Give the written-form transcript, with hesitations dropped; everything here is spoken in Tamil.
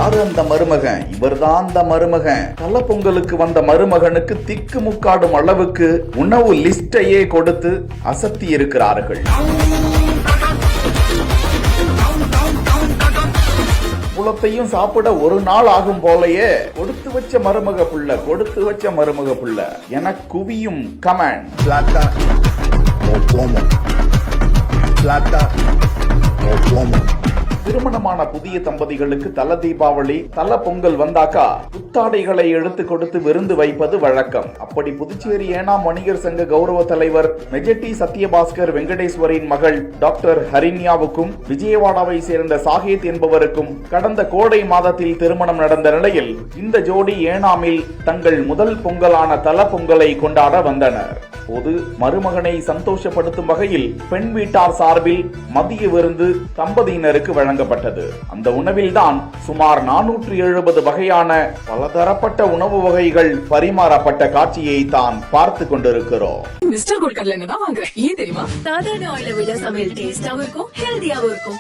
யாரு அந்த மருமகன்? இவர்தான் அந்த மருமகன். தல பொங்கலுக்கு வந்த மருமகனுக்கு திக்கு முக்காடும் அளவுக்கு உணவு லிஸ்டையே கொடுத்து அசத்தி இருக்கிறார்கள். புலத்தையும் சாப்பிட ஒரு நாள் ஆகும் போலயே கொடுத்து வச்ச மருமக புள்ள என குவியும் கமெண்ட். திருமணமான புதிய தம்பதிகளுக்கு தல தீபாவளி தல பொங்கல் வந்தாக்கா புத்தாடைகளை எடுத்து கொடுத்து விருந்து வைப்பது வழக்கம். அப்படி புதுச்சேரி ஏனாம் வணிகர் சங்க கௌரவ தலைவர் மெஜட்டி சத்யபாஸ்கர் வெங்கடேஸ்வரின் மகள் டாக்டர் ஹரிண்யாவுக்கும் விஜயவாடாவை சேர்ந்த சாகேத் என்பவருக்கும் கடந்த கோடை மாதத்தில் திருமணம் நடந்த நிலையில் இந்த ஜோடி ஏனாமில் தங்கள் முதல் பொங்கலான தல பொங்கலை கொண்டாட வந்தனர். போது மருமகனை சந்தோஷப்படுத்தும் வகையில் பெண் வீட்டார் சார்பில் மதிய விருந்து தம்பதியினருக்கு வழங்கப்பட்டது. அந்த உணவில்தான் சுமார் 470 வகையான பலதரப்பட்ட உணவு வகைகள் பரிமாறப்பட்ட காட்சியை தான் பார்த்து கொண்டிருக்கிறோம். மிஸ்டர் கோல்கர்ல என்ன வாங்குறேன் ஏன் தெரியுமா? சாதாரண ஆயிலை விட சமையல் டேஸ்டாவும் இருக்கும், ஹெல்தியாவும் இருக்கும்.